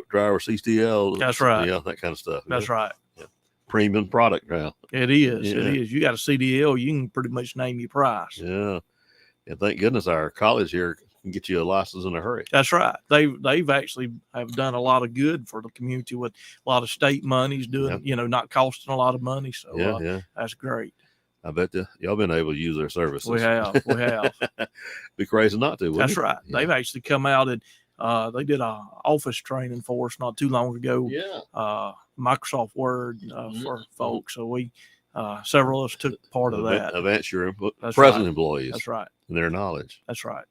dryer, CCL. That's right. Yeah, that kind of stuff. That's right. Yeah. Premium product now. It is. Yeah. It is. You got a CDL, you can pretty much name your price. Yeah. And thank goodness our college here can get you a license in a hurry. That's right. They've actually have done a lot of good for the community with a lot of state monies doing, not costing a lot of money. So that's great. I bet y'all been able to use their services. We have. Be crazy not to. That's you? right. Yeah. They've actually come out and they did a office training for us not too long ago. Yeah. Microsoft Word for folks. So we several of us took part of that. Advance your present right. employees. That's right. And their knowledge. That's right.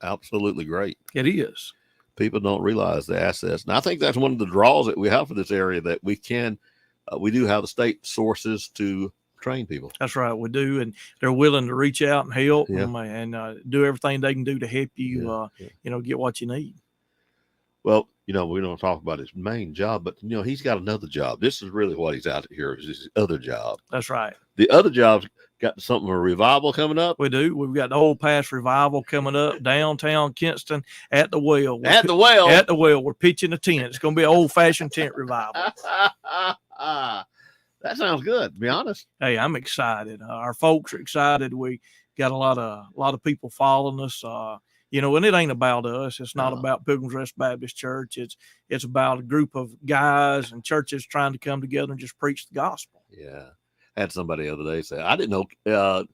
Absolutely great. It is. People don't realize the assets. And I think that's one of the draws that we have for this area, that we do have the state sources to train people. That's right. We do. And they're willing to reach out and help and do everything they can do to help you, get what you need. Well, we don't talk about his main job, but he's got another job. This is really what he's out here, is his other job. That's right. The other job's got something, a revival coming up. We do. We've got the Old Pass revival coming up downtown Kinston at the well. At the well. We're pitching a tent. It's going to be an old-fashioned tent revival. That sounds good, to be honest. Hey, I'm excited. Our folks are excited. We got a lot of people following us. And it ain't about us. It's not about Pilgrim's Rest Baptist Church. It's about a group of guys and churches trying to come together and just preach the gospel. Yeah. I had somebody the other day say, I didn't know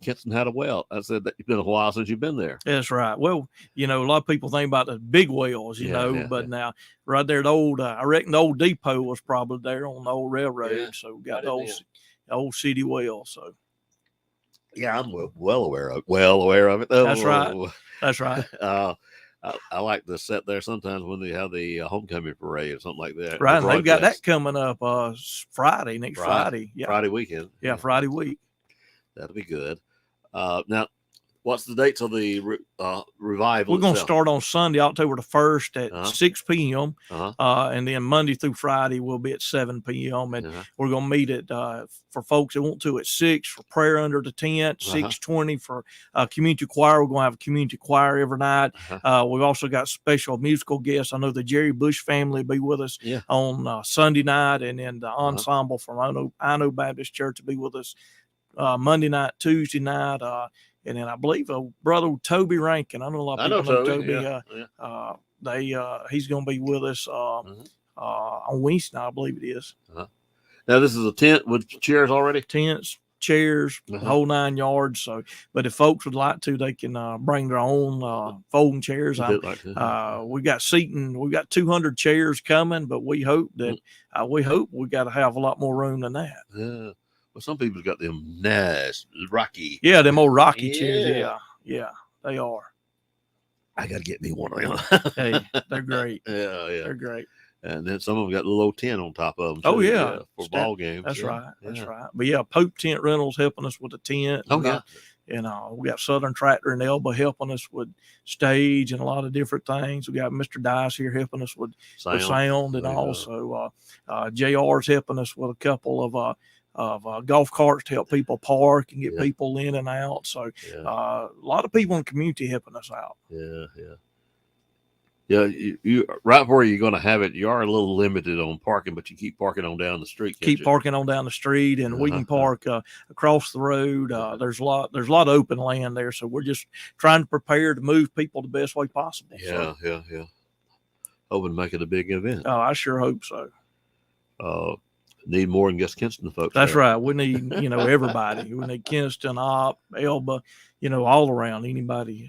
Kinston had a well. I said, it's been a while since you've been there. That's right. Well, a lot of people think about the big wells, but now right there, I reckon the old depot was probably there on the old railroad. Yeah. So we got the old city well. So. Yeah, I'm well aware of it. That's right. That's right. I like to sit there sometimes when they have the homecoming parade or something like that. Right, and they've got that coming up Friday, next Friday. Yeah. Friday weekend. Yeah, Friday week. That'll be good. Now, what's the dates of the revival? We're going to start on Sunday, October the 1st at 6 p.m. And then Monday through Friday we'll be at 7 p.m. And we're going to meet at for folks that want to at 6 for prayer under the tent, 6:20 for community choir. We're going to have a community choir every night. We've also got special musical guests. I know the Jerry Bush family will be with us on Sunday night, and then the ensemble from I know Baptist Church will be with us Monday night, Tuesday night. And then I believe brother Toby Rankin. I know a lot of people know Toby. He's going to be with us on Wednesday night, I believe it is. Now this is a tent with chairs already. Tents, chairs, the whole 9 yards. So, but if folks would like to, they can bring their own folding chairs. We got seating. We got 200 chairs coming, but we hope that we got to have a lot more room than that. Yeah. Well, some people's got them nice, rocky. Yeah, them old rocky chairs. Yeah, they are. I got to get me one of them. Hey, they're great. Yeah. They're great. And then some of them got a little old tent on top of them. Oh, yeah. For ball games. That's right. That's right. But Pope Tent Rentals helping us with the tent. And we got Southern Tractor and Elba helping us with stage and a lot of different things. We got Mr. Dice here helping us with sound and also JR's helping us with a couple of golf carts to help people park and get people in and out. So a lot of people in the community helping us out. Yeah, you right where you're going to have it, you are a little limited on parking, but you keep parking on down the street. Parking on down the street, and we can park across the road. There's a lot of open land there, so we're just trying to prepare to move people the best way possible. Yeah. Hoping to make it a big event. Oh, I sure hope so. Need more than just Kinston folks. That's right. We need, everybody. We need Kinston, Opp, Elba, all around. Anybody,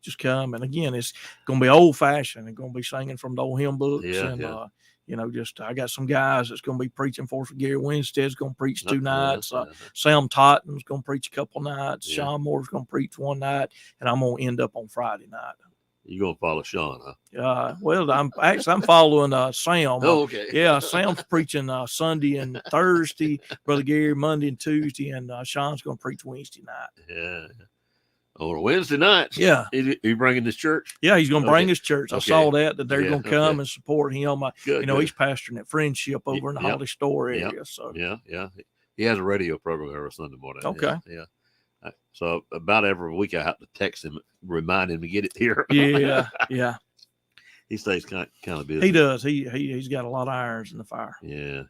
just come. And again, it's going to be old fashioned. It's going to be singing from the old hymn books. I got some guys that's going to be preaching for us. Gary Winstead's going to preach 2 nights. Sam Totten's going to preach a couple nights. Sean Moore's going to preach 1 night, and I'm going to end up on Friday night. You're going to follow Sean, huh? Well, I'm following Sam. Oh, okay. Sam's preaching Sunday and Thursday, Brother Gary Monday and Tuesday, and Sean's going to preach Wednesday night. Yeah. On Wednesday night? Yeah. Are you bringing this church? Yeah, he's going to bring his church. I saw that they're going to come and support him. Good. He's pastoring at Friendship over in the Holly Store area. So Yeah. He has a radio program every Sunday morning. Okay. Yeah. So about every week I have to text him, remind him to get it here. Yeah. he stays kind of busy. He does. He's got a lot of irons in the fire. Yeah.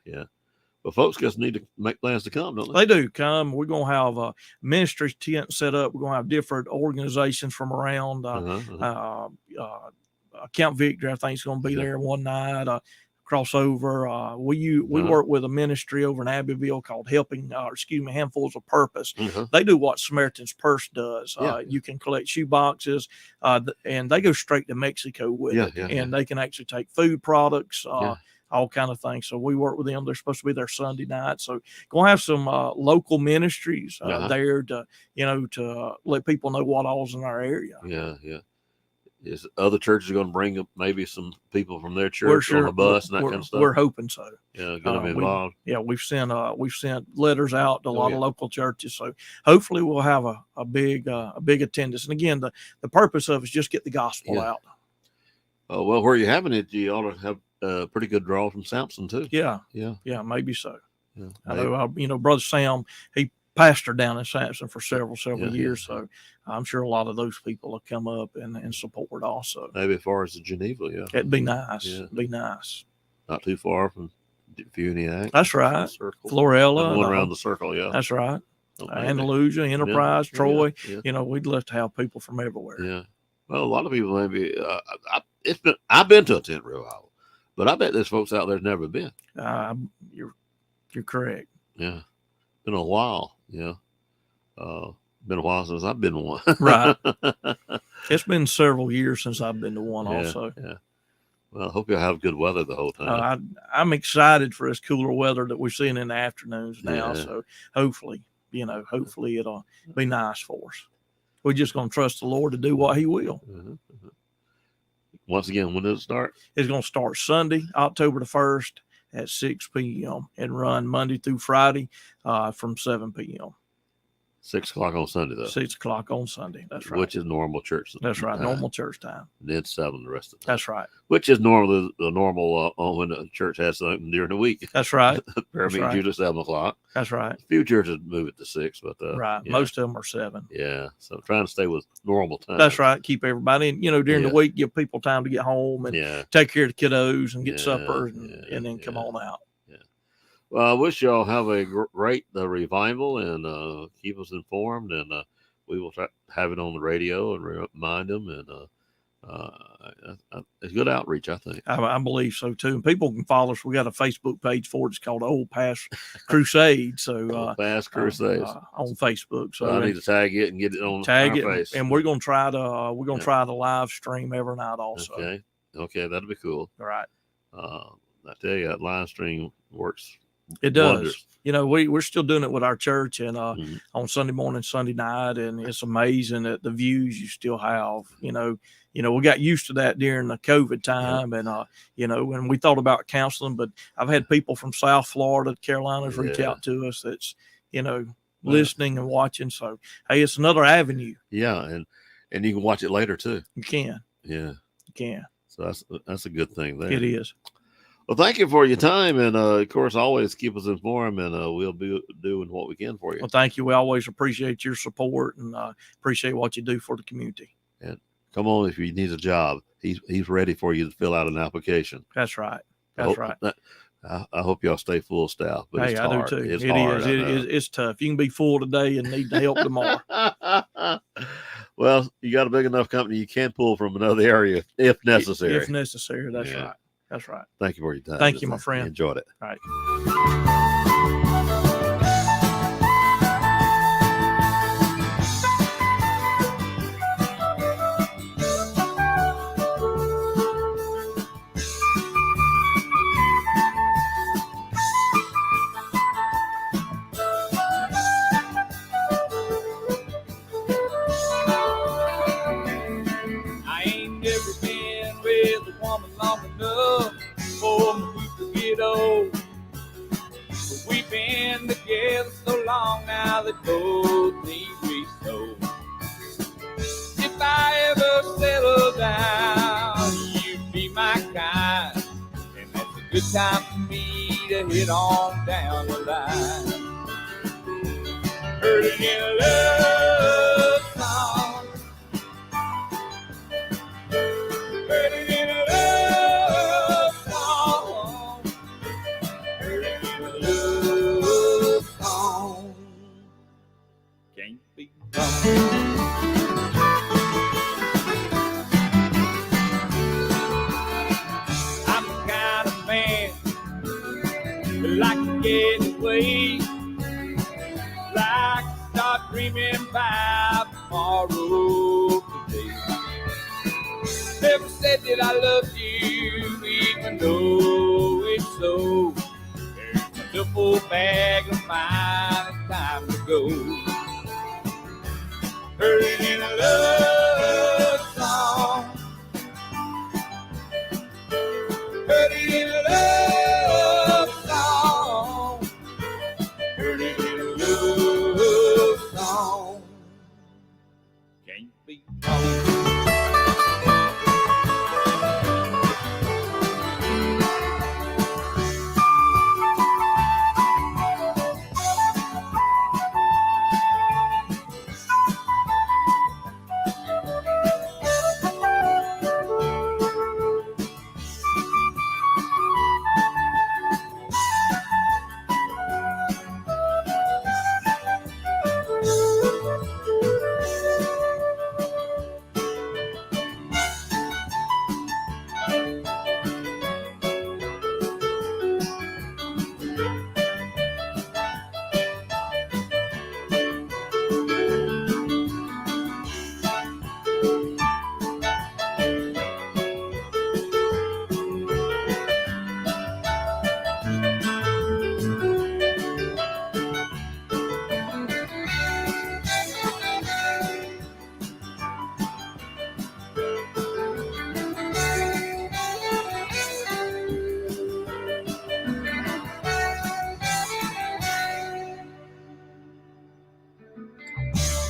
But folks just need to make plans to come, don't they? They do come. We're going to have a ministry tent set up. We're going to have different organizations from around. Camp Victory, I think, is going to be there one night. Crossover. We work with a ministry over in Abbeville called Handfuls of Purpose. They do what Samaritan's Purse does. You can collect shoe boxes, and they go straight to Mexico with it. And they can actually take food products, all kind of things. So we work with them. They're supposed to be there Sunday night. So gonna have some local ministries there to to let people know what all's in our area. Yeah. Is other churches going to bring up maybe some people from their church on a bus and that kind of stuff? We're hoping so. Yeah, going to be involved. We've sent letters out to a lot of local churches, so hopefully we'll have a big attendance. And again, the purpose of it is just get the gospel out. Well, where you're having it, you ought to have a pretty good draw from Samson too. Yeah, maybe so. Yeah, I know, Brother Sam, he pastored down in Samson for several years, so I'm sure a lot of those people will come up and support also. Maybe as far as Geneva, it'd be nice. It'd be nice. Not too far from Funiac. That's right. Florella, going around the circle. Yeah, that's right. Andalusia, Enterprise, Troy. We'd love to have people from everywhere. Yeah. Well, a lot of people maybe. I've been to a tent revival, but I bet there's folks out there's never been. You're correct. Yeah, been a while. Been a while since I've been to one. Right. It's been several years since I've been to one also. Yeah. Well, I hope you'll have good weather the whole time. I'm excited for this cooler weather that we're seeing in the afternoons now. So hopefully it'll be nice for us. We're just going to trust the Lord to do what he will. Once again, when does it start? It's going to start Sunday, October the 1st at 6 p.m. and run Monday through Friday from 7 p.m. 6 o'clock on Sunday, though. 6 o'clock on Sunday. That's right. Which is normal church time. That's right. Normal church time. And then 7 the rest of the time. That's right. Which is normally the normal when the church has something during the week. That's right. Prayer meetings usually 7 o'clock. That's right. A few churches move it to 6, but right. Most of them are 7. Yeah. So trying to stay with normal time. That's right. Keep everybody in. During the week, give people time to get home and take care of the kiddos and get supper and then come on out. Well, I wish y'all have a great revival and keep us informed, and we will have it on the radio and remind them. And it's good outreach, I think. I believe so too. And people can follow us. We got a Facebook page for it. It's called Old Past Crusade. So Old Past Crusades on Facebook. So I need to tag it and get it on face. And we're gonna try to try to live stream every night also. Okay, that'll be cool. All right. I tell you, that live stream works. It does. Wonders. We're still doing it with our church and on Sunday morning, Sunday night, and it's amazing that the views you still have. We got used to that during the COVID time, and when we thought about counseling, but I've had people from South Florida, Carolinas reach out to us. That's listening and watching. So hey, it's another avenue. Yeah, and you can watch it later too. You can. Yeah, you can. So that's a good thing there. It is. Well, thank you for your time, and of course, always keep us informed, and we'll be doing what we can for you. Well, thank you. We always appreciate your support and appreciate what you do for the community. And come on, if you need a job, he's ready for you to fill out an application. That's right. That's right. I hope y'all stay full staff. But it's hard. I do too. It's hard. It's tough. You can be full today and need help tomorrow. Well, you got a big enough company, you can pull from another area if necessary. If necessary, that's right. That's right. Thank you for your time. Thank you, my friend. Enjoyed it. All right. I ain't never been with a woman long enough for me to get old. But we've been together so long now that both need we so. If I ever settle down, you'd be my kind, and that's a good time for me to hit on down the line. Heard it in a love song. Heard it in a love forget his way. Like start dreaming about tomorrow today. Never said that I loved you, even though it's so. There's a double bag of mine, it's time to go. Heard it in a love song. Heard it in a love song. Heard it in a love song. Can't be wrong.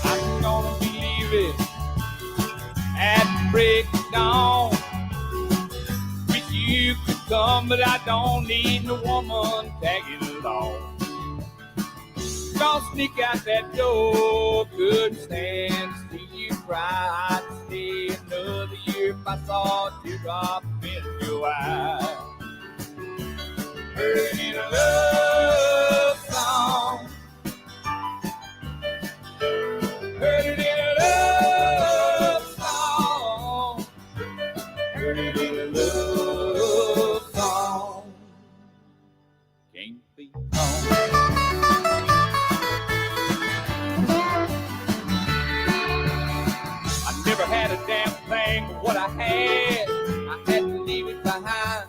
I'm gonna be leaving at break of dawn. Wish you could come, but I don't need no woman tagging along. Gonna sneak out that door, couldn't stand to see you cry. I'd stay another year if I saw a teardrop in your eye. Heard it in a love song. Heard it in a love song. Heard it in a love song. Can't be wrong. I never had a damn thing but what I had. I had to leave it behind.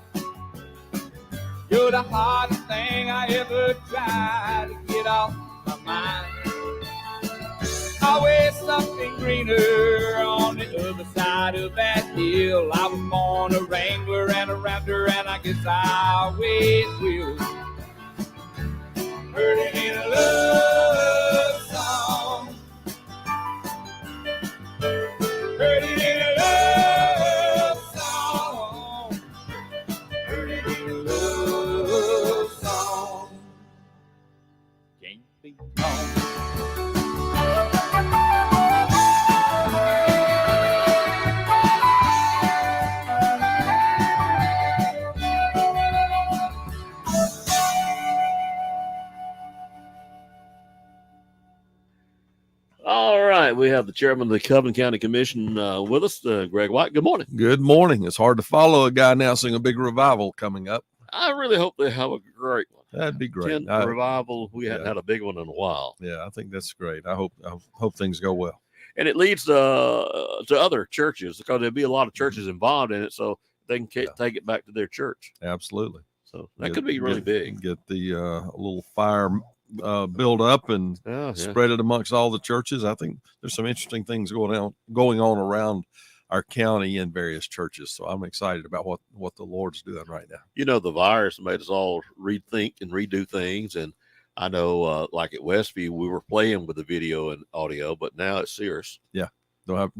You're the hardest thing I ever tried to get off my mind. Always something greener on the other side of that hill. I was born a wrangler and a raptor, and I guess I always will. Heard it in a love song. Heard it in a love song. Heard it in a love song. Can't be wrong. All right, we have the chairman of the Coven County Commission with us, Greg White. Good morning. Good morning. It's hard to follow a guy announcing a big revival coming up. I really hope they have a great one. That'd be great. 10th revival. We hadn't had a big one in a while. Yeah, I think that's great. I hope things go well. And it leads to other churches, because there'll be a lot of churches involved in it, so they can take it back to their church. Absolutely. So that could be really big. Get the little fire build up and spread it amongst all the churches. I think there's some interesting things going on around our county in various churches. So I'm excited about what the Lord's doing right now. You know, the virus made us all rethink and redo things. And I know, like at Westview, we were playing with the video and audio, but now it's Sears. Yeah.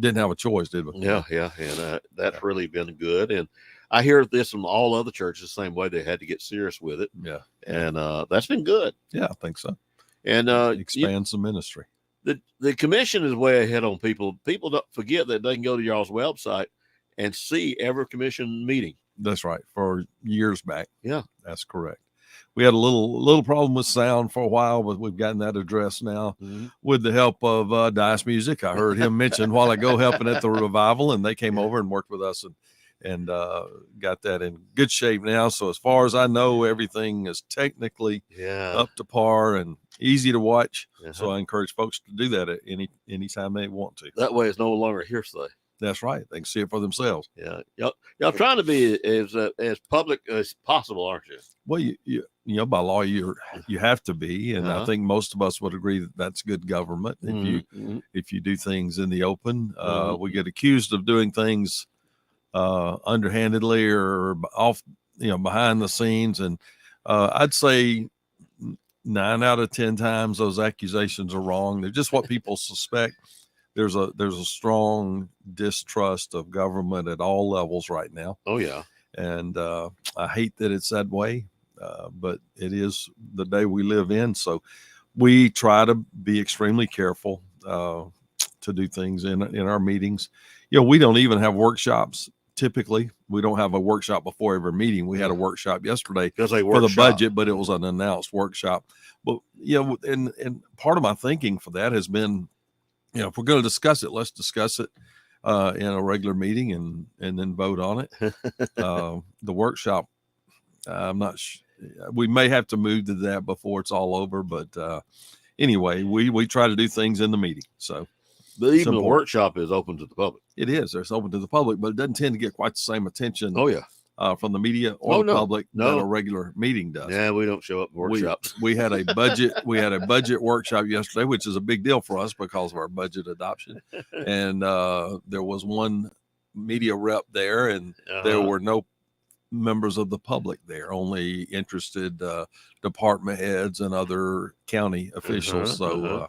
Didn't have a choice, did we? Yeah. And that's really been good. And I hear this from all other churches the same way. They had to get serious with it. Yeah. And that's been good. Yeah, I think so. And expand some ministry. The commission is way ahead on people. People don't forget that they can go to y'all's website and see every commission meeting. That's right. For years back. Yeah, that's correct. We had a little problem with sound for a while, but we've gotten that addressed now with the help of Dice Music. I heard him mention a while ago helping at the revival, and they came over and worked with us and and got that in good shape now. So as far as I know, everything is technically up to par and easy to watch. So I encourage folks to do that at anytime they want to. That way it's no longer hearsay. That's right. They can see it for themselves. Yeah. Y'all trying to be as public as possible, aren't you? Well, you know, by law, you have to be. And I think most of us would agree that that's good government. If you do things in the open, we get accused of doing things underhandedly or off, behind the scenes. And I'd say 9 out of 10 times those accusations are wrong. They're just what people suspect. There's a strong distrust of government at all levels right now. Oh yeah. And I hate that it's that way, but it is the day we live in. So we try to be extremely careful to do things in our meetings. We don't even have workshops. Typically, we don't have a workshop before every meeting. We had a workshop yesterday for the budget, but it was an announced workshop. But and part of my thinking for that has been, if we're going to discuss it, let's discuss it in a regular meeting and then vote on it. The workshop, I'm not sure. We may have to move to that before it's all over. But anyway, we try to do things in the meeting. So, but even the workshop is open to the public. It is. It's open to the public, but it doesn't tend to get quite the same attention. Oh yeah. From the media or the public that a regular meeting does. Yeah, we don't show up for workshops. We had a budget workshop yesterday, which is a big deal for us because of our budget adoption. And there was one media rep there, and there were no members of the public there, only interested department heads and other county officials. So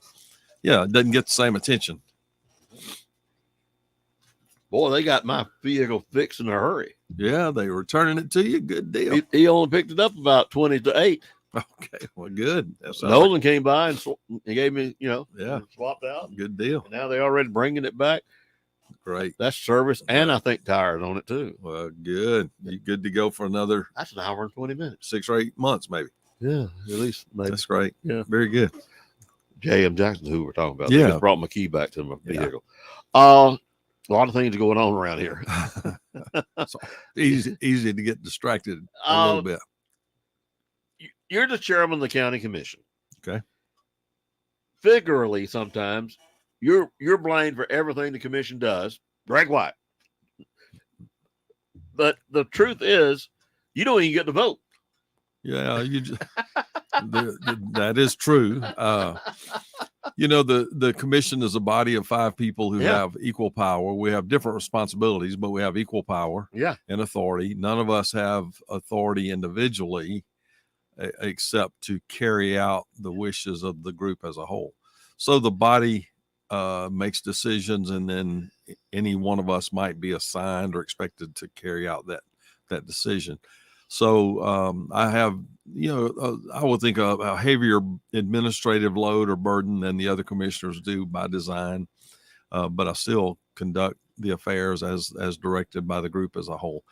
it doesn't get the same attention. Boy, they got my vehicle fixed in a hurry. Yeah, they were returning it to you. Good deal. He only picked it up about 20 to 8. Okay, well, good. Nolan came by and he gave me, swapped out. Good deal. And now they're already bringing it back. Great. That's service, and I think tires on it too. Well, good. You good to go for another? That's an hour and 20 minutes. 6 or 8 months, maybe. Yeah, at least maybe. That's great. Yeah, very good. J.M. Jackson, who we're talking about. Yeah, just brought my key back to my vehicle. A lot of things going on around here. So easy to get distracted a little bit. You're the chairman of the county commission. Okay. Figuratively, sometimes you're blamed for everything the commission does. Greg White. But the truth is, you don't even get to vote. Yeah, that is true. The commission is a body of 5 people who have equal power. We have different responsibilities, but we have equal power and authority. None of us have authority individually except to carry out the wishes of the group as a whole. So the body makes decisions, and then any one of us might be assigned or expected to carry out that decision. So I have, I would think a heavier administrative load or burden than the other commissioners do by design, but I still conduct the affairs as directed by the group as a whole.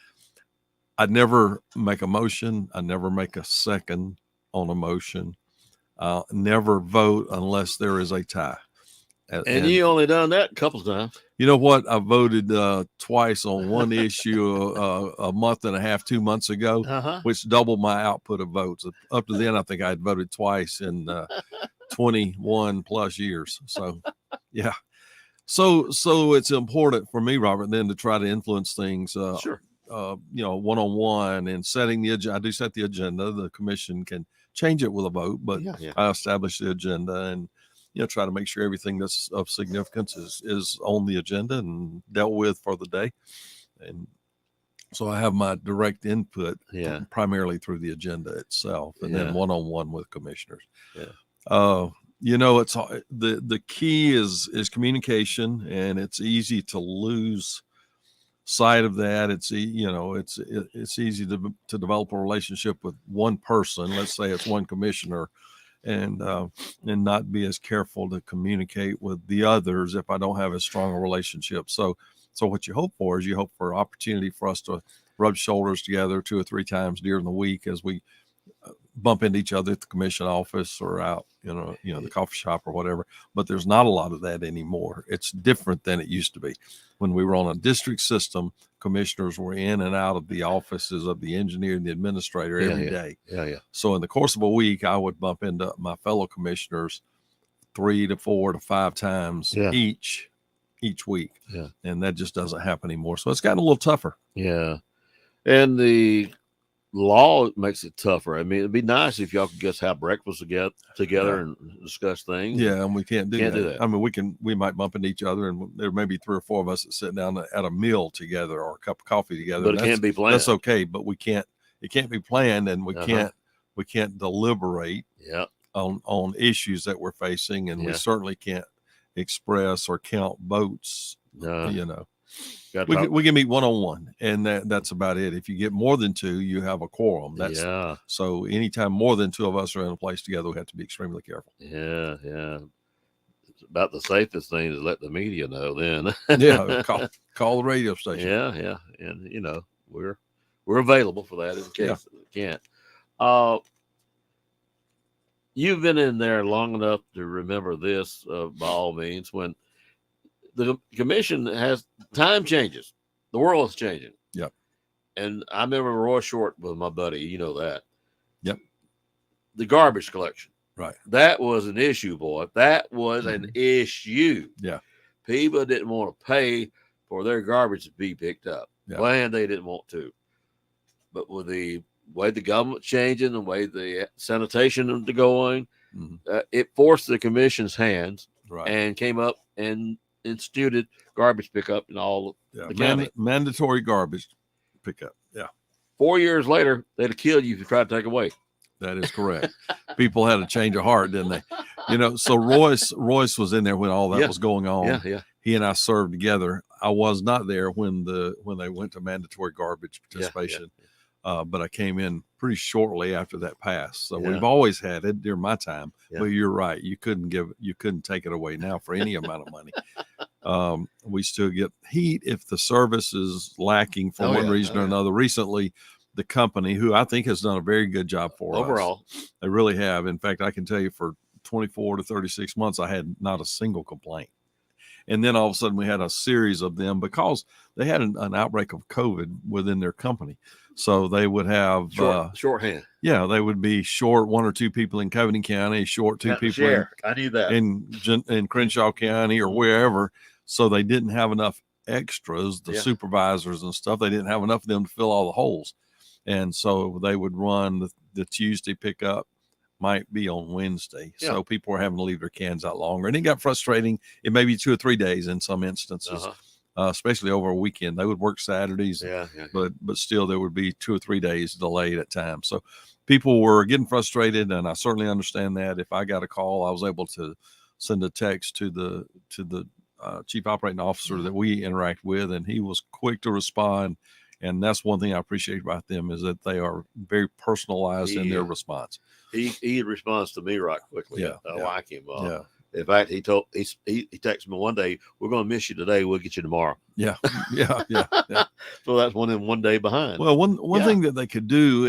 I never make a motion. I never make a second on a motion. I'll never vote unless there is a tie. And you only done that a couple of times. You know what? I voted twice on one issue a month and a half, 2 months ago, which doubled my output of votes. Up to then, I think I had voted twice in 21 plus years. So, yeah. So it's important for me, Robert, then to try to influence things. Sure. One-on-one and setting the agenda. I do set the agenda. The commission can change it with a vote, but I establish the agenda and try to make sure everything that's of significance is on the agenda and dealt with for the day. And so I have my direct input primarily through the agenda itself, and then one-on-one with commissioners. Yeah. It's the key is communication, and it's easy to lose sight of that. It's easy to develop a relationship with one person. Let's say it's one commissioner, and not be as careful to communicate with the others if I don't have as strong a relationship. So what you hope for is opportunity for us to rub shoulders together 2 or 3 times during the week as we bump into each other at the commission office or out, the coffee shop or whatever. But there's not a lot of that anymore. It's different than it used to be. When we were on a district system, commissioners were in and out of the offices of the engineer and the administrator every day. Yeah. So in the course of a week, I would bump into my fellow commissioners 3 to 4 to 5 times each week. Yeah. And that just doesn't happen anymore. So it's gotten a little tougher. Yeah. And the law makes it tougher. I mean, it'd be nice if y'all could just have breakfast together and discuss things. Yeah, and we can't do that. I mean, we might bump into each other, and there may be 3 or 4 of us that sit down at a meal together or a cup of coffee together. But it can't be planned. That's okay, but we can't. It can't be planned, and we can't deliberate on issues that we're facing, and we certainly can't express or count votes. You know. We can meet one-on-one, and that's about it. If you get more than 2, you have a quorum. So anytime more than 2 of us are in a place together, we have to be extremely careful. Yeah. It's about the safest thing is let the media know then. Call the radio station. Yeah. And you know, we're available for that in case we can't. You've been in there long enough to remember this, by all means, when the commission has time changes. The world is changing. Yep. And I remember Roy Short was my buddy. You know that. Yep. The garbage collection. Right. That was an issue, boy. That was an issue. Yeah. People didn't want to pay for their garbage to be picked up. Yeah. And they didn't want to. But with the way the government's changing, the way the sanitation is going, it forced the commission's hands and came up and instituted garbage pickup in all the county. Mandatory garbage pickup. Yeah. 4 years later, they'd have killed you if you tried to take away. That is correct. People had a change of heart, didn't they? You know, so Royce was in there when all that was going on. Yeah. He and I served together. I was not there when they went to mandatory garbage participation. But I came in pretty shortly after that passed. So we've always had it during my time. But you're right. You couldn't take it away now for any amount of money. We still get heat if the service is lacking for one reason or another. Recently, the company, who I think has done a very good job for us. Overall. They really have. In fact, I can tell you for 24 to 36 months, I had not a single complaint. And then all of a sudden we had a series of them because they had an outbreak of COVID within their company. So they would have shorthand. Yeah, they would be short 1 or 2 people in Covington County, short 2 people I knew that. in Crenshaw County or wherever. So they didn't have enough extras, the supervisors and stuff. They didn't have enough of them to fill all the holes. And so they would run the Tuesday pickup might be on Wednesday. So people were having to leave their cans out longer. And it got frustrating. It may be 2 or 3 days in some instances. Especially over a weekend. They would work Saturdays, but still there would be 2 or 3 days delayed at times. So people were getting frustrated, and I certainly understand that. If I got a call, I was able to send a text to the chief operating officer that we interact with, and he was quick to respond. And that's one thing I appreciate about them is that they are very personalized in their response. He responds to me right quickly. I like him. In fact, he texted me one day, "We're going to miss you today. We'll get you tomorrow." Yeah. So that's one day behind. Well, one thing that they could do,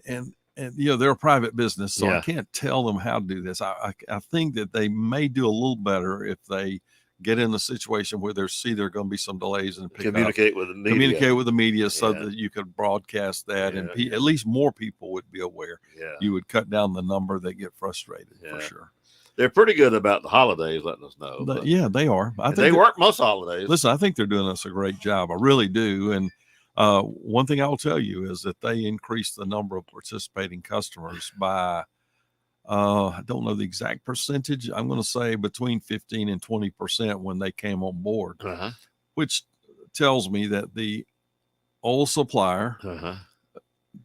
and you know, they're a private business, so I can't tell them how to do this. I think that they may do a little better if they get in a situation where there are going to be some delays and communicate with the media, so that you could broadcast that, and at least more people would be aware. You would cut down the number that get frustrated for sure. They're pretty good about the holidays, letting us know. They are. I think they work most holidays. Listen, I think they're doing us a great job. I really do. And one thing I will tell you is that they increased the number of participating customers by, I don't know the exact percentage. I'm going to say between 15 and 20% when they came on board, which tells me that the old supplier,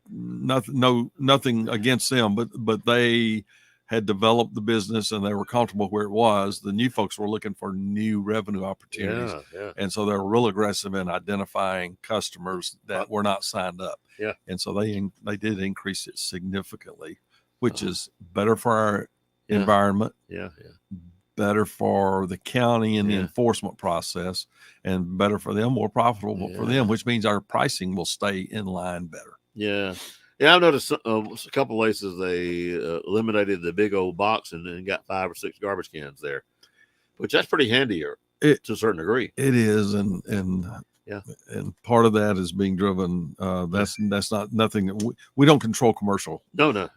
nothing against them, but they had developed the business and they were comfortable where it was. The new folks were looking for new revenue opportunities. And so they're real aggressive in identifying customers that were not signed up. And so they did increase it significantly, which is better for our environment. Better for the county and the enforcement process, and better for them, more profitable for them, which means our pricing will stay in line better. I've noticed a couple places they eliminated the big old box and got 5 or 6 garbage cans there, which that's pretty handy to a certain degree. It is, and Yeah. And part of that is being driven. That's not nothing that we don't control commercial. No.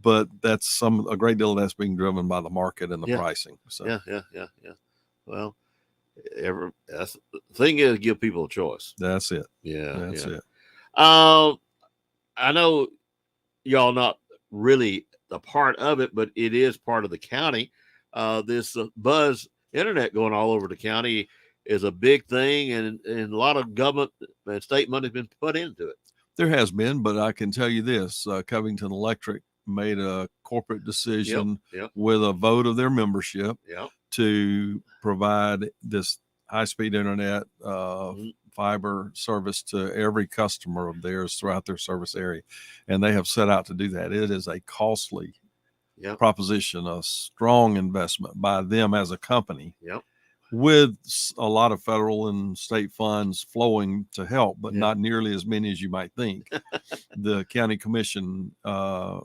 But that's a great deal of that's being driven by the market and the pricing. So yeah. Well, that's the thing is give people a choice. That's it. That's it. I know y'all not really a part of it, but it is part of the county. This Buzz internet going all over the county is a big thing, and a lot of government and state money has been put into it. There has been, but I can tell you this: Covington Electric made a corporate decision with a vote of their membership to provide this high-speed internet fiber service to every customer of theirs throughout their service area. And they have set out to do that. It is a costly proposition, a strong investment by them as a company with a lot of federal and state funds flowing to help, but not nearly as many as you might think. The county commission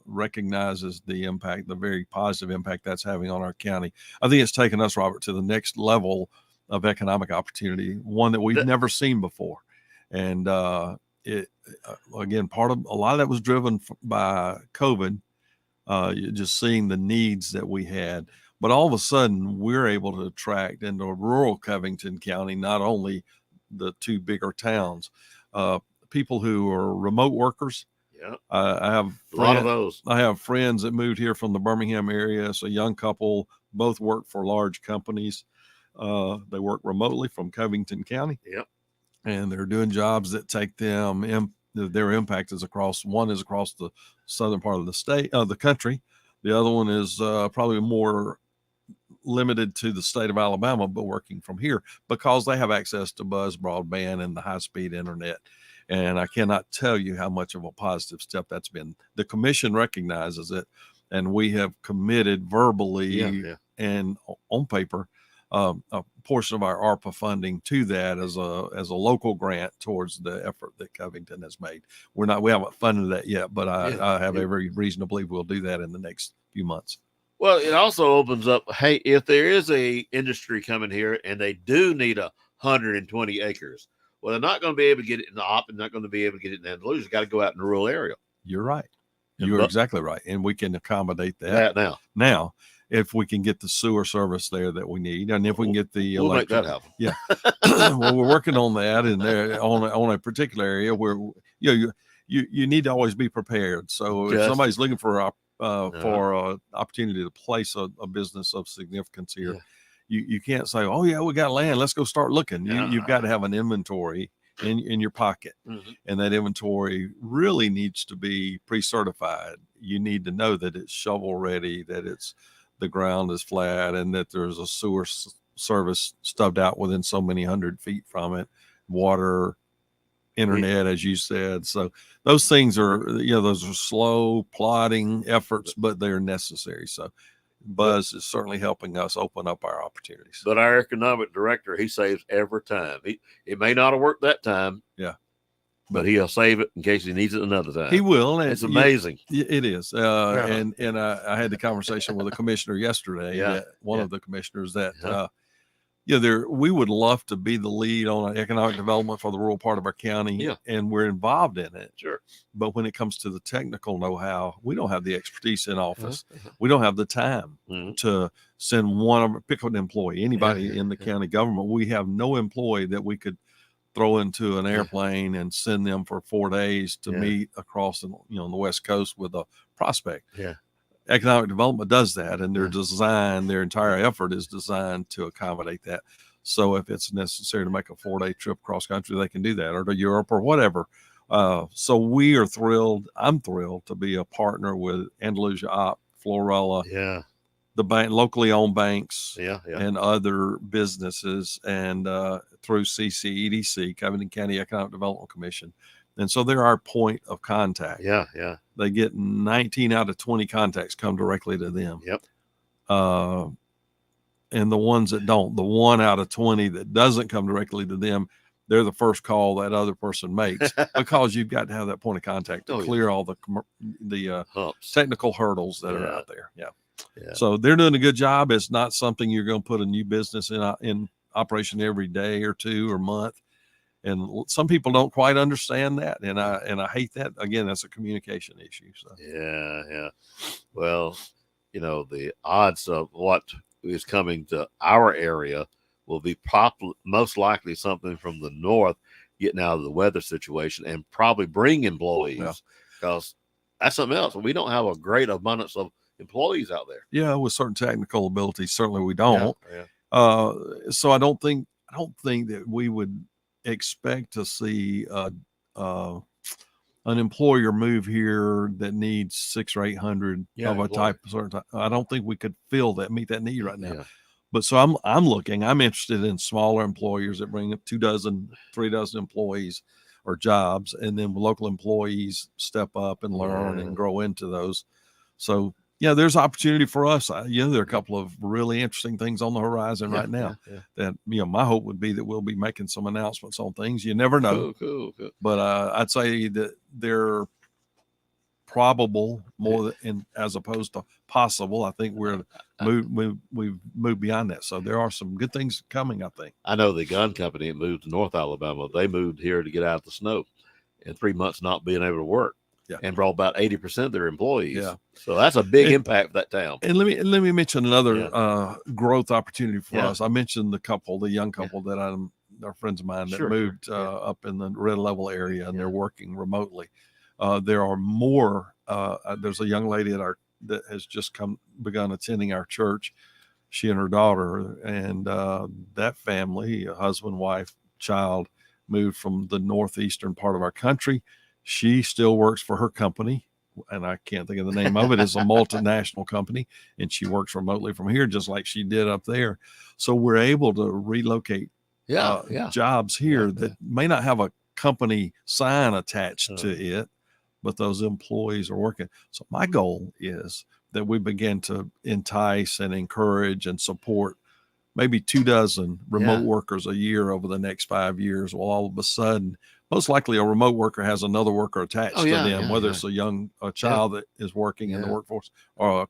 recognizes the impact, the very positive impact that's having on our county. I think it's taken us, Robert, to the next level of economic opportunity, one that we've never seen before. And again, a lot of that was driven by COVID, just seeing the needs that we had. But all of a sudden, we're able to attract into rural Covington County, not only the two bigger towns, people who are remote workers. Yeah, I have a lot of those. I have friends that moved here from the Birmingham area. It's a young couple, both work for large companies. They work remotely from Covington County. Yep. And they're doing jobs that take them, their impact is across the southern part of the country. The other one is probably more limited to the state of Alabama, but working from here because they have access to Buzz broadband and the high-speed internet. And I cannot tell you how much of a positive step that's been. The commission recognizes it, and we have committed verbally and on paper a portion of our ARPA funding to that as a local grant towards the effort that Covington has made. We haven't funded that yet, but I have every reason to believe we'll do that in the next few months. Well, it also opens up, hey, if there is a industry coming here and they do need 120 acres, well, they're not going to be able to get it in the op and not going to be able to get it in Andalusia. Got to go out in the rural area. You're right. You're exactly right. And we can accommodate that now. If we can get the sewer service there that we need, and if we can get the electric, make that happen. Yeah. Well, we're working on that, and there on a particular area where you need to always be prepared. So if somebody's looking for an opportunity to place a business of significance here, you can't say, "Oh yeah, we got land. Let's go start looking." You've got to have an inventory in your pocket, and that inventory really needs to be pre-certified. You need to know that it's shovel ready, that the ground is flat, and that there's a sewer service stubbed out within so many 100 feet from it, water, internet, as you said. So those things those are slow plodding efforts, but they're necessary. So Buzz is certainly helping us open up our opportunities. But our economic director, he saves every time. It may not have worked that time. Yeah. But he'll save it in case he needs it another time. He will. It's amazing. It is. And I had the conversation with a commissioner yesterday, one of the commissioners that, we would love to be the lead on economic development for the rural part of our county, and we're involved in it. Sure. But when it comes to the technical know-how, we don't have the expertise in office. We don't have the time to send pick up an employee, anybody in the county government. We have no employee that we could throw into an airplane and send them for 4 days to meet across on the West Coast with a prospect. Yeah. Economic development does that, and their entire effort is designed to accommodate that. So if it's necessary to make a 4-day trip cross country, they can do that, or to Europe or whatever. So we are thrilled. I'm thrilled to be a partner with Andalusia Op, Florella, the bank, locally owned banks, and other businesses, and through CCEDC, Covington County Economic Development Commission. And so they're our point of contact. Yeah. They get 19 out of 20 contacts come directly to them. Yep. And the ones that don't, the 1 out of 20 that doesn't come directly to them, they're the first call that other person makes because you've got to have that point of contact to clear all the technical hurdles that are out there. Yeah. So they're doing a good job. It's not something you're going to put a new business in operation every day or two or month. And some people don't quite understand that. And I hate that. Again, that's a communication issue. So Yeah. Well, the odds of what is coming to our area will be most likely something from the north getting out of the weather situation and probably bring employees, because that's something else. We don't have a great abundance of employees out there. Yeah, with certain technical abilities, certainly we don't. Yeah. So I don't think that we would expect to see an employer move here that needs 600 or 800 of a certain type. I don't think we could meet that need right now. Yeah. But so I'm interested in smaller employers that bring up 2 dozen, 3 dozen employees or jobs, and then local employees step up and learn and grow into those. So yeah, there's opportunity for us. There are a couple of really interesting things on the horizon right now. That my hope would be that we'll be making some announcements on things. You never know. Cool. But I'd say that they're probable more than as opposed to possible. I think we've moved beyond that. So there are some good things coming, I think. I know the gun company that moved to North Alabama. They moved here to get out of the snow, and 3 months not being able to work. Yeah. And brought about 80% of their employees. Yeah. So that's a big impact for that town. And let me mention another growth opportunity for us. I mentioned the young couple that are friends of mine that moved up in the Red Level area, and they're working remotely. There are more. There's a young lady that has just begun attending our church. She and her daughter, and that family, a husband, wife, child, moved from the northeastern part of our country. She still works for her company, and I can't think of the name of it. It's a multinational company, and she works remotely from here, just like she did up there. So we're able to relocate jobs here that may not have a company sign attached to it, but those employees are working. So my goal is that we begin to entice and encourage and support maybe 2 dozen remote workers a year over the next 5 years. Well, all of a sudden, most likely a remote worker has another worker attached to them, whether it's a child that is working in the workforce or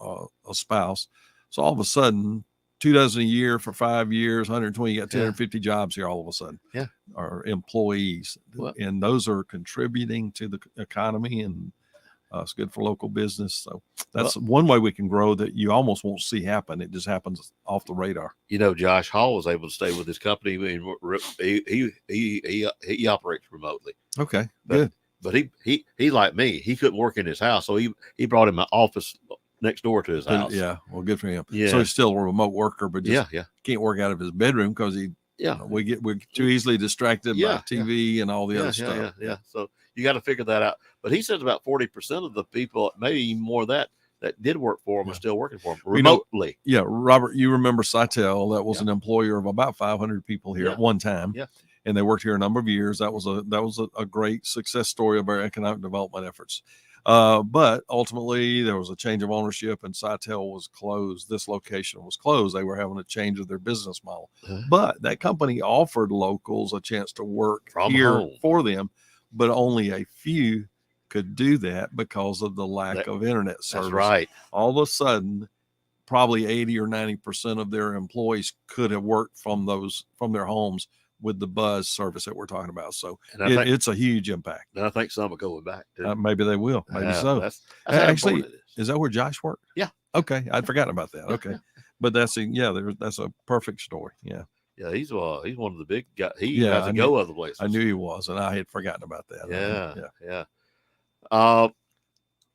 a spouse. So all of a sudden, 2 dozen a year for 5 years, 120, you got 250 jobs here all of a sudden. Yeah. Are employees. And those are contributing to the economy, and it's good for local business. So that's one way we can grow that you almost won't see happen. It just happens off the radar. Josh Hall was able to stay with his company. He operates remotely. Okay, good. But he like me. He couldn't work in his house, so he brought him an office next door to his house. Yeah, well, good for him. Yeah. So he's still a remote worker, but just can't work out of his bedroom because we're too easily distracted by TV and all the other stuff. Yeah. So you got to figure that out. But he says about 40% of the people, maybe even more that did work for him are still working for him remotely. Robert, you remember Sitel? That was an employer of about 500 people here at one time. Yeah. And they worked here a number of years. That was a great success story of our economic development efforts. But ultimately, there was a change of ownership, and Sitel was closed. This location was closed. They were having a change of their business model. But that company offered locals a chance to work from here home for them, but only a few could do that because of the lack of internet service. That's right. All of a sudden, probably 80 or 90% of their employees could have worked from their homes with the buzz service that we're talking about. So it's a huge impact. And I think some are going back too. Maybe they will. Maybe so. That's actually, is that where Josh worked? Yeah. Okay. I'd forgotten about that. Okay. But that's a perfect story. Yeah. Yeah. He's one of the big guys. He has to go other places. I knew he was, and I had forgotten about that. Yeah.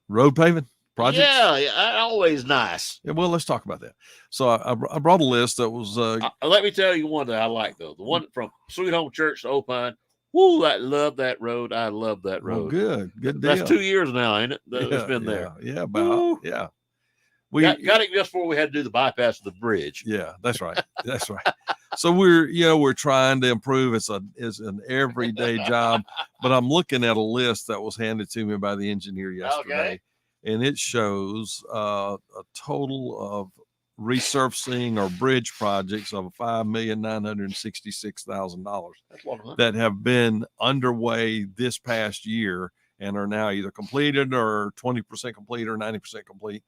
Road paving projects. Yeah. Always nice. Yeah. Well, let's talk about that. So I brought a list that was, let me tell you one that I like though. The one from Sweet Home Church to Opine. Woo, I love that road. I love that road. Well, good deal. That's 2 years now, ain't it? It's been there. Yeah, about. Yeah. We got it just before we had to do the bypass of the bridge. Yeah, that's right. That's right. So we're trying to improve. It's an everyday job, but I'm looking at a list that was handed to me by the engineer yesterday, and it shows a total of resurfacing or bridge projects of $5,966,000 that have been underway this past year and are now either completed or 20% complete or 90% complete.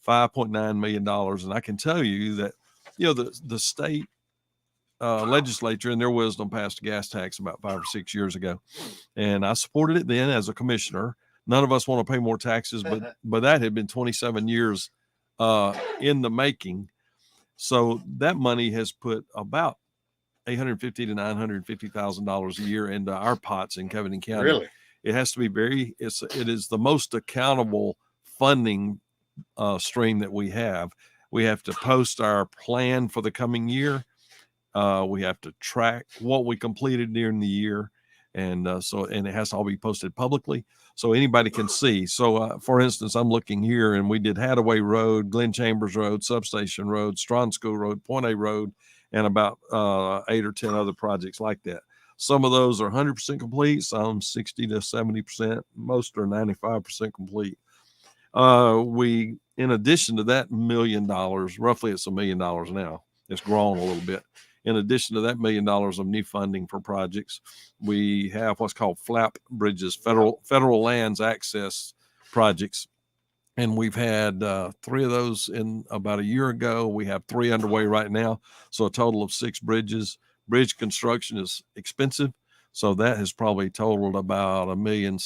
$5.9 million. And I can tell you that, the state legislature, in their wisdom, passed a gas tax about 5 or 6 years ago, and I supported it then as a commissioner. None of us want to pay more taxes, but that had been 27 years in the making. So that money has put about $850,000 to $950,000 a year into our pots in Covington County. Really? It has to be it is the most accountable funding stream that we have. We have to post our plan for the coming year. We have to track what we completed during the year. And and it has to all be posted publicly so anybody can see. So for instance, I'm looking here, and we did Hadaway Road, Glen Chambers Road, Substation Road, Stronsko Road, Point A Road, and about 8 or 10 other projects like that. Some of those are 100% complete, some 60 to 70%, most are 95% complete. We, in addition to that $1 million, roughly it's $1 million now, it's grown a little bit. In addition to that $1 million of new funding for projects, we have what's called FLAP bridges, federal lands access projects. And we've had 3 of those in about a year ago. We have 3 underway right now. So a total of 6 bridges. Bridge construction is expensive. So that has probably totaled about $1.6 million.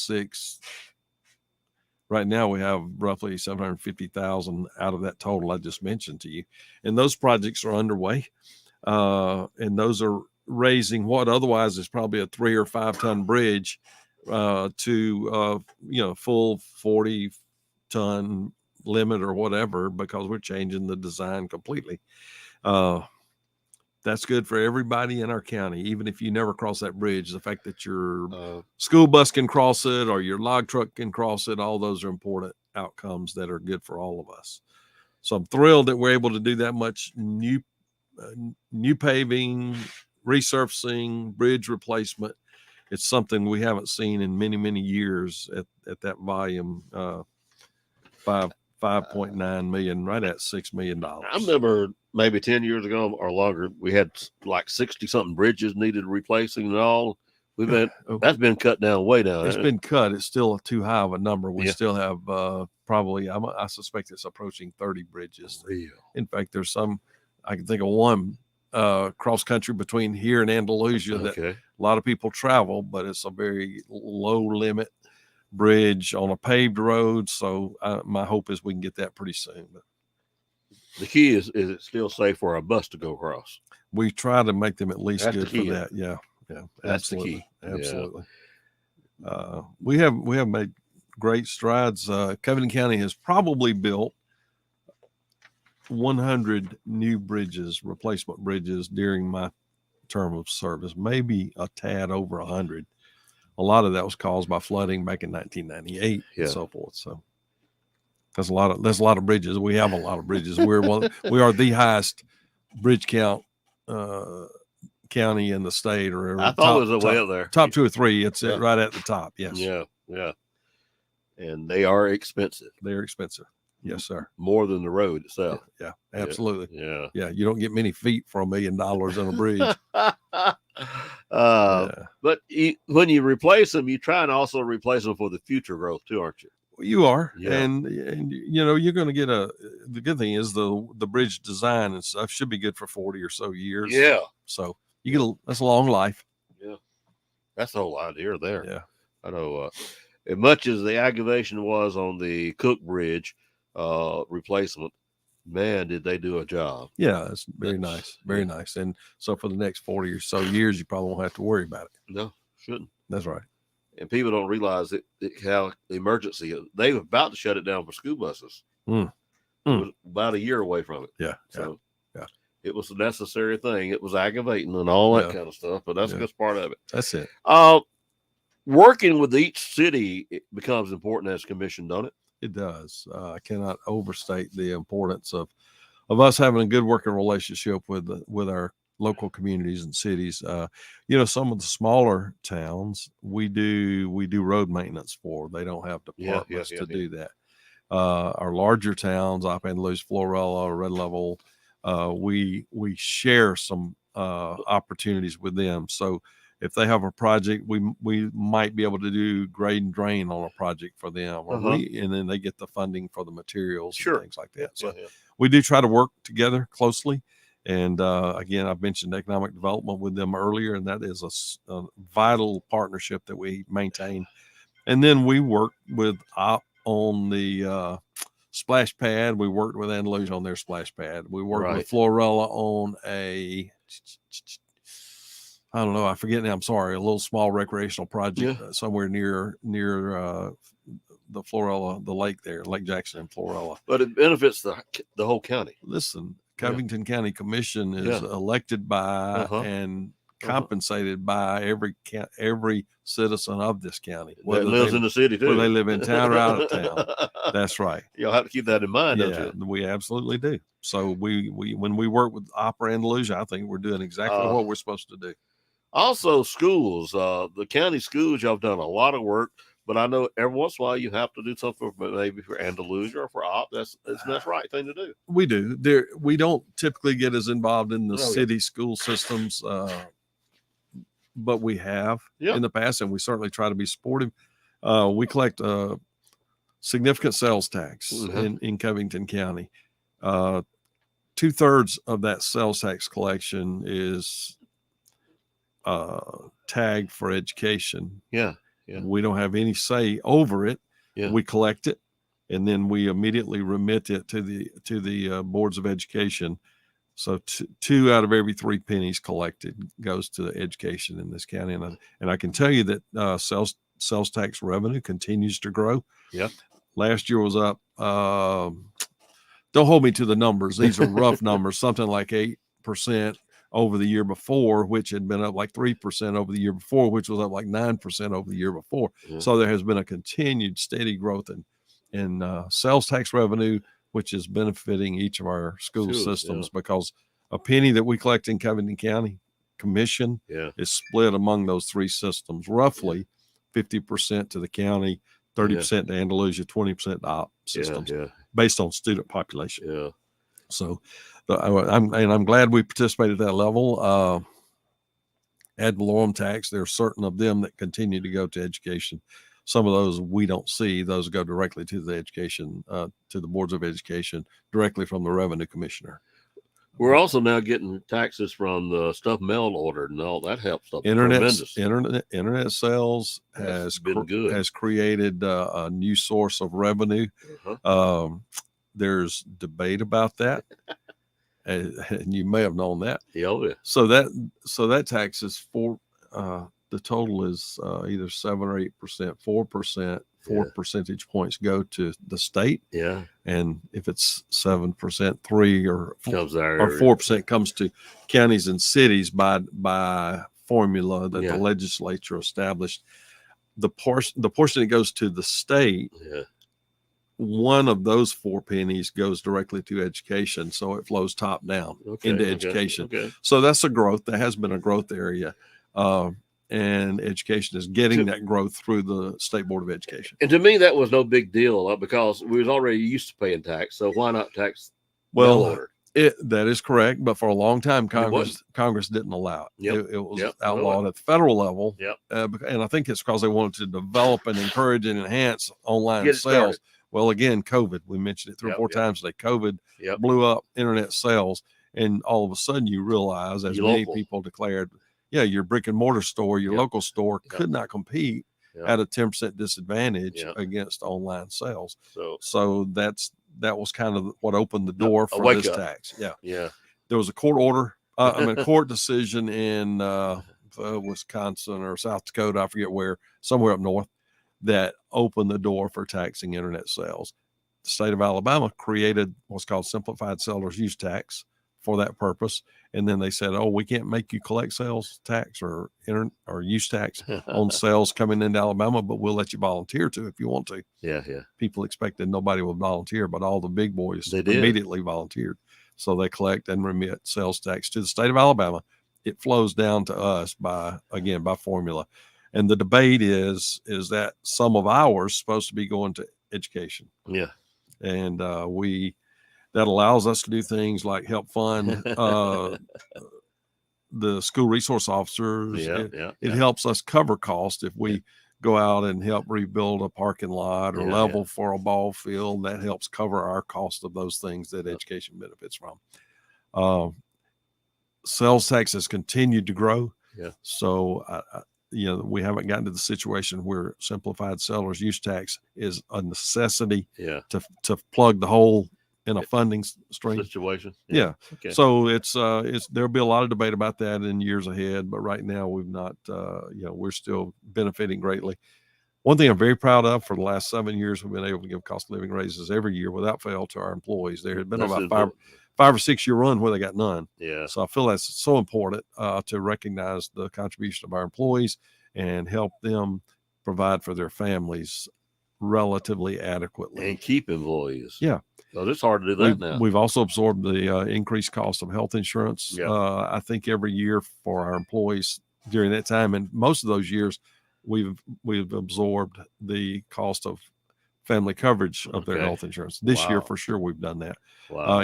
Right now we have roughly 750,000 out of that total I just mentioned to you. And those projects are underway. And those are raising what otherwise is probably a 3 or 5 ton bridge to full 40 ton limit or whatever, because we're changing the design completely. That's good for everybody in our county, even if you never cross that bridge. The fact that your school bus can cross it or your log truck can cross it, all those are important outcomes that are good for all of us. So I'm thrilled that we're able to do that much new paving, resurfacing, bridge replacement. It's something we haven't seen in many, many years at that volume. 5.9 million, right at $6 million. I remember maybe 10 years ago or longer, we had like 60 something bridges needed replacing and all. That's been cut down way down. It's been cut. It's still too high of a number. We still have probably, I suspect it's approaching 30 bridges. Real. In fact, there's some, I can think of one cross country between here and Andalusia that a lot of people travel, but it's a very low limit bridge on a paved road. So my hope is we can get that pretty soon. But the key is it still safe for a bus to go across? We try to make them at least That's good for that. Yeah. That's absolutely. The key. Absolutely. Yeah. We have made great strides. Covington County has probably built 100 new bridges, replacement bridges during my term of service, maybe a tad over 100. A lot of that was caused by flooding back in 1998 and so forth. So there's a lot of bridges. We have a lot of bridges. We are the highest bridge count county in the state, or I thought it was way up there. Top 2 or 3. It's right at the top. Yes. Yeah. And they are expensive. They're expensive. Yes, sir. More than the road itself. Yeah, absolutely. Yeah. You don't get many feet for $1 million on a bridge. But when you replace them, you try and also replace them for the future growth too, aren't you? You are. Yeah. And you're going to get the good thing is the bridge design and stuff should be good for 40 or so years. Yeah. So that's a long life. Yeah. That's the whole idea there. Yeah. I know as much as the aggravation was on the Cook Bridge replacement, man, did they do a job. Yeah, it's very nice. Very nice. And so for the next 40 or so years, you probably won't have to worry about it. No, shouldn't. That's right. And people don't realize how emergency, they were about to shut it down for school buses. It was about a year away from it. Yeah. So it was a necessary thing. It was aggravating and all that kind of stuff, but that's just part of it. That's it. Working with each city, it becomes important as commission, don't it? It does. I cannot overstate the importance of us having a good working relationship with our local communities and cities. Some of the smaller towns we do road maintenance for. They don't have departments to do that. Our larger towns, Andalusia, Florella, Red Level, we share some opportunities with them. So if they have a project, we might be able to do grade and drain on a project for them, and then they get the funding for the materials and things like that. So we do try to work together closely, And again, I've mentioned economic development with them earlier, and that is a vital partnership that we maintain. And then we work with on the splash pad. We worked with Andalusia on their splash pad. We worked with Florella on I don't know, I forget now, I'm sorry, a little small recreational project somewhere near the Florella, the lake there, Lake Jackson and Florella. But it benefits the whole county. Listen, Covington County Commission is elected by and compensated by every citizen of this county, whether that lives in the city too, whether they live in town or out of town. That's right. You'll have to keep that in mind. Yeah, don't you? We absolutely do. So we when we work with Opera Andalusia, I think we're doing exactly what we're supposed to do. Also, schools, the county schools, y'all have done a lot of work. But I know every once in a while you have to do something maybe for Andalusia or for Op. That's the right thing to do. We do. We don't typically get as involved in the city school systems, but we have in the past, and we certainly try to be supportive. We collect significant sales tax in Covington County. 2/3 of that sales tax collection is tagged for education. Yeah. We don't have any say over it. Yeah. We collect it, and then we immediately remit it to the boards of education. So 2 out of every 3 pennies collected goes to education in this county, and I can tell you that sales tax revenue continues to grow. Yeah, last year was up. Don't hold me to the numbers; these are rough numbers. Something like 8% over the year before, which had been up like 3% over the year before, which was up like 9% over the year before. Yeah. So there has been a continued steady growth in sales tax revenue, which is benefiting each of our school systems because a penny that we collect in Covington County Commission is split among those 3 systems, roughly 50% to the county, 30% to Andalusia, 20% to Op systems, based on student population. Yeah. So I'm glad we participate at that level. Ad valorem tax, there are certain of them that continue to go to education. Some of those we don't see; those go directly to the education, to the boards of education, directly from the revenue commissioner. We're also now getting taxes from the stuff mail ordered, and all that helps. Internet sales has created a new source of revenue. There's debate about that. And you may have known that. Yeah. So that tax is the total is either 7 or 8%, 4%, 4 percentage points go to the state. Yeah. And if it's 7%, 3 or 4% comes to counties and cities by formula that the legislature established. The portion that goes to the state. Yeah. One of those 4 pennies goes directly to education, so it flows top down into education. Okay. So that's a growth. That has been a growth area, and education is getting that growth through the State Board of Education. And to me, that was no big deal because we was already used to paying tax. So why not tax mail order? That is correct, but for a long time, Congress didn't allow it. Yep. It was outlawed at the federal level. Yep. And I think it's because they wanted to develop and encourage and enhance online sales. Started. Well, again, COVID, we mentioned it 3 or 4 times today. COVID blew up internet sales. And all of a sudden you realize, as many people declared, your brick and mortar store, your local store could not compete at a 10% disadvantage against online sales. So that was kind of what opened the door for this tax. Yeah. There was a court order, a court decision in Wisconsin or South Dakota, I forget where, somewhere up north, that opened the door for taxing internet sales. The state of Alabama created what's called simplified seller's use tax for that purpose. And then they said, we can't make you collect sales tax or use tax on sales coming into Alabama, but we'll let you volunteer to if you want to. Yeah. People expected nobody would volunteer, but all the big boys immediately volunteered. So they collect and remit sales tax to the state of Alabama. It flows down to us by formula. And the debate is that some of ours supposed to be going to education. Yeah. And that allows us to do things like help fund the school resource officers. It helps us cover costs if we go out and help rebuild a parking lot or level for a ball field. That helps cover our cost of those things that education benefits from. sales tax has continued to grow. Yeah. So, we haven't gotten to the situation where simplified seller's use tax is a necessity to plug the hole in a funding stream situation. Yeah. Okay. So it's there'll be a lot of debate about that in years ahead, but right now we've not, we're still benefiting greatly. One thing I'm very proud of, for the last 7 years, we've been able to give cost of living raises every year without fail to our employees. There had been about five or 6 year run where they got none. Yeah. So I feel that's so important to recognize the contribution of our employees and help them provide for their families relatively adequately. And keep employees. Yeah. So it's hard to do that now. We've also absorbed the increased cost of health insurance. Yeah. I think every year for our employees during that time, and most of those years, we've absorbed the cost of family coverage of their health insurance. This year, for sure, we've done that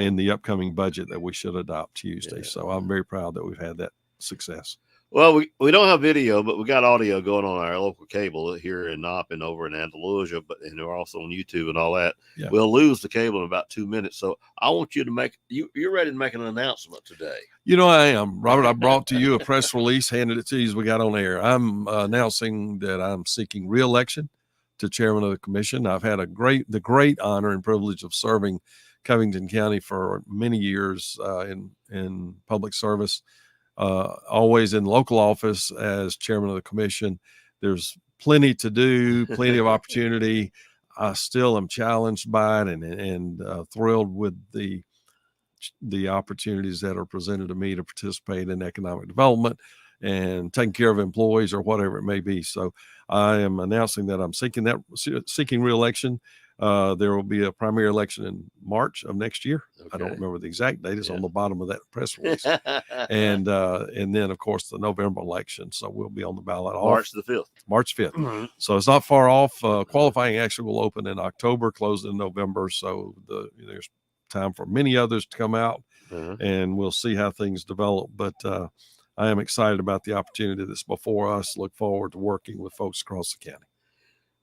in the upcoming budget that we should adopt Tuesday. Yeah. So I'm very proud that we've had that success. Well, we don't have video, but we got audio going on our local cable here in Knopp and over in Andalusia, and we're also on YouTube and all that. Yeah. We'll lose the cable in about 2 minutes. So I want you to you're ready to make an announcement today. I am, Robert. I brought to you a press release, handed it to you as we got on air. I'm announcing that I'm seeking re-election to chairman of the commission. I've had the great honor and privilege of serving Covington County for many years in public service. Always in local office as chairman of the commission. There's plenty to do, plenty of opportunity. I still am challenged by it and thrilled with the opportunities that are presented to me to participate in economic development and taking care of employees or whatever it may be. So I am announcing that I'm seeking re-election. There will be a primary election in March of next year. Okay. I don't remember the exact date. It's on the bottom of that press release. and then, of course, the November election. So we'll be on the ballot. March the 5th. March 5th. Mm-hmm. So it's not far off. Qualifying actually will open in October, close in November. So there's time for many others to come out, and we'll see how things develop. But I am excited about the opportunity that's before us. Look forward to working with folks across the county.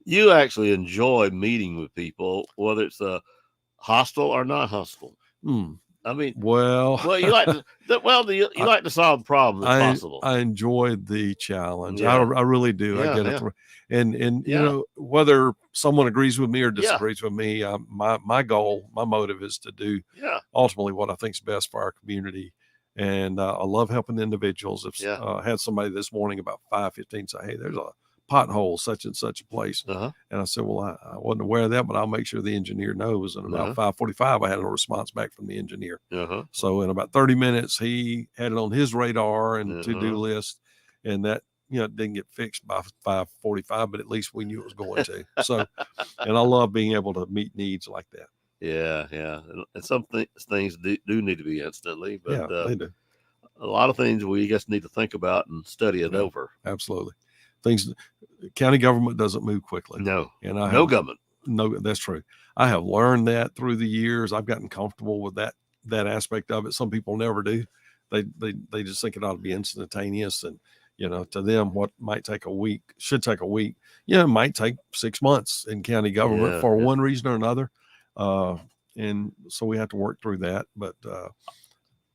You actually enjoy meeting with people, whether it's hostile or not hostile. I mean, you like to you like to solve problems if possible. I enjoy the challenge. Yeah. I really do. I get it. And whether someone agrees with me or disagrees with me, my goal, my motive is to do ultimately what I think is best for our community. And I love helping individuals. I had somebody this morning about 5:15 say, "Hey, there's a pothole such and such a place." And I said, well, I wasn't aware of that, but I'll make sure the engineer knows. And about 5:45, I had a response back from the engineer. So in about 30 minutes, he had it on his radar and to-do list, and that didn't get fixed by 5:45, but at least we knew it was going to. So, and I love being able to meet needs like that. Yeah. And some things do need to be instantly, but they do. A lot of things we just need to think about and study it over. Absolutely. County government doesn't move quickly. No, and no government. No, that's true. I have learned that through the years. I've gotten comfortable with that aspect of it. Some people never do. They just think it ought to be instantaneous, and to them, what might take a week should take a week. It might take 6 months in county government for one reason or another, and so we have to work through that. But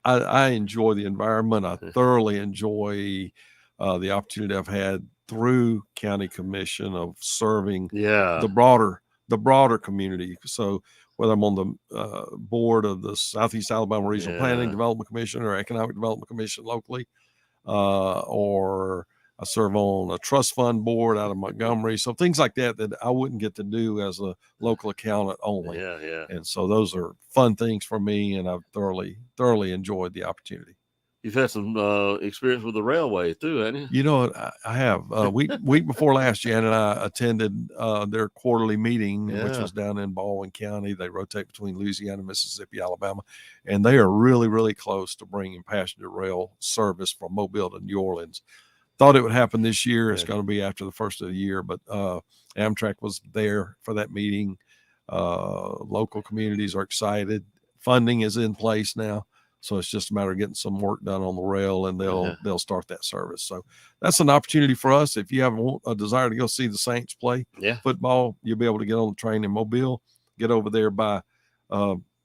I enjoy the environment. I thoroughly enjoy the opportunity I've had through county commission of serving the broader community. So whether I'm on the board of the Southeast Alabama Regional Planning Development Commission or Economic Development Commission locally, or I serve on a trust fund board out of Montgomery. So things like that I wouldn't get to do as a local accountant only. And so those are fun things for me, and I've thoroughly enjoyed the opportunity. You've had some experience with the railway too, haven't you? I have. Week before last, Jan and I attended their quarterly meeting, which was down in Baldwin County. They rotate between Louisiana, Mississippi, Alabama, and they are really, really close to bringing passenger rail service from Mobile to New Orleans. Thought it would happen this year. It's going to be after the first of the year, but Amtrak was there for that meeting. Local communities are excited. Funding is in place now. So it's just a matter of getting some work done on the rail, and they'll start that service. So that's an opportunity for us. If you have a desire to go see the Saints play football, you'll be able to get on the train in Mobile, get over there by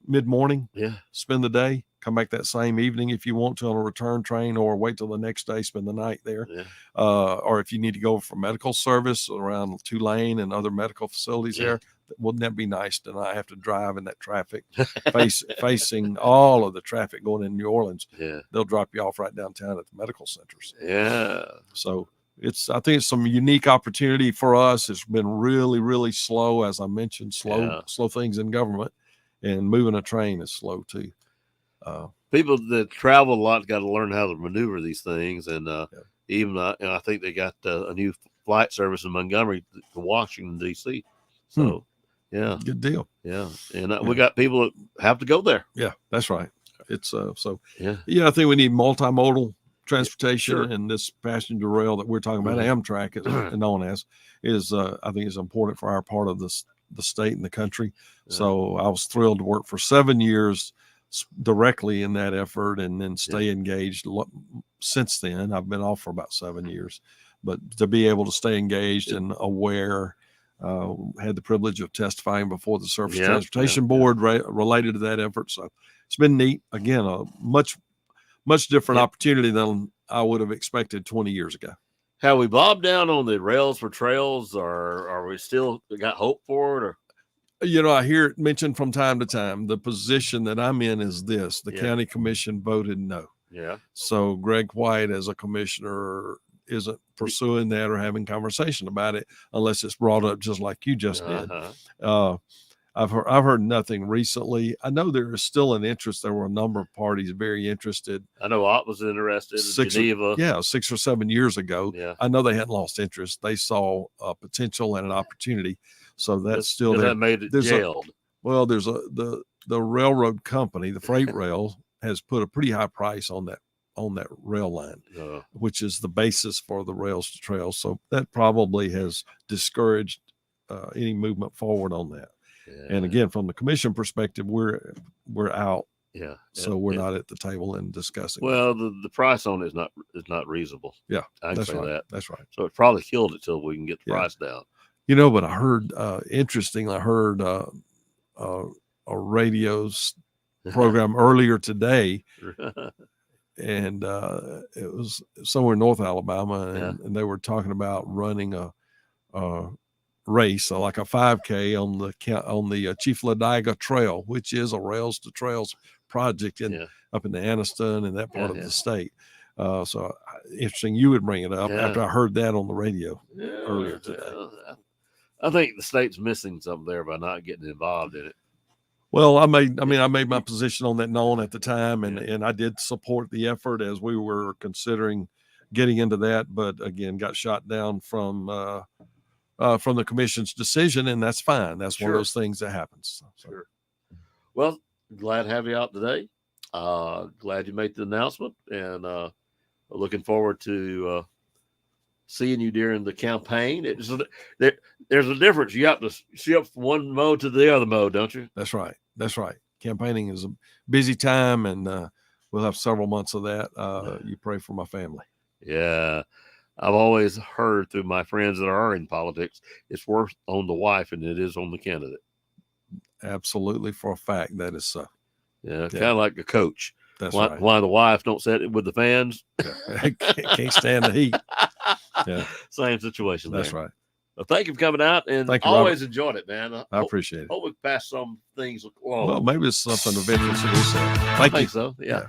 mid-morning, spend the day, come back that same evening if you want to on a return train, or wait till the next day, spend the night there. Yeah. Or if you need to go for medical service around Tulane and other medical facilities there, wouldn't that be nice to not have to drive in that traffic, facing all of the traffic going in New Orleans? Yeah. They'll drop you off right downtown at the medical centers. Yeah. So I think it's some unique opportunity for us. It's been really, really slow, as I mentioned, slow things in government, and moving a train is slow too. People that travel a lot got to learn how to maneuver these things, and even I think they got a new flight service in Montgomery to Washington D.C. So, yeah, good deal. Yeah, and we got people that have to go there. Yeah, that's right. It's I think we need multimodal transportation, and this passenger rail that we're talking about, Amtrak, is known as, I think is important for our part of the state and the country. So I was thrilled to work for 7 years directly in that effort, and then stay engaged since then. I've been off for about 7 years, but to be able to stay engaged and aware, had the privilege of testifying before the Surface Transportation Board related to that effort. So it's been neat. Again, a much different opportunity than I would have expected 20 years ago. Have we bobbed down on the rails for trails, or are we still got hope for it? Or I hear it mentioned from time to time. The position that I'm in is this: the county commission voted no. Yeah. So Greg White, as a commissioner, isn't pursuing that or having conversation about it unless it's brought up, just like you just did. I've heard nothing recently. I know there is still an interest. There were a number of parties very interested. I know Ott was interested in Geneva. 6 or 7 years ago. Yeah. I know they hadn't lost interest. They saw a potential and an opportunity. So that's still there. That made it jailed. There's the railroad company, the freight rail, has put a pretty high price on that rail line, which is the basis for the rails to trails. So that probably has discouraged any movement forward on that. Yeah. And again, from the commission perspective, we're out. Yeah. So we're not at the table and discussing. Well, the price on it is not reasonable. Yeah, I can say that. That's right. So it probably killed it till we can get the price down. But I heard, interestingly, a radio program earlier today, and it was somewhere in North Alabama, and they were talking about running a race, like a 5K on the Chief Ladiga Trail, which is a Rails to Trails project up in the Anniston and that part of the state. So interesting you would bring it up after I heard that on the radio earlier today. I think the state's missing something there by not getting involved in it. Well, I made my position on that known at the time, and I did support the effort as we were considering getting into that, but again, got shot down from the commission's decision, and that's fine. That's one of those things that happens. So. Sure. Well, glad to have you out today. Glad you made the announcement, and looking forward to seeing you during the campaign. There's a difference. You have to shift from one mode to the other mode, don't you? That's right. Campaigning is a busy time, and we'll have several months of that. You pray for my family. Yeah. I've always heard through my friends that are in politics, it's worse on the wife than it is on the candidate. Absolutely, for a fact, that is so. Yeah, kind of like a coach. That's right. Why the wife don't sit with the fans? Can't stand the heat. Yeah, same situation. That's right. Well, thank you for coming out, and thank you, always enjoyed it, man. I appreciate it. Hope we passed some things along. Well, maybe it's something of interest to you. I think so. Yeah.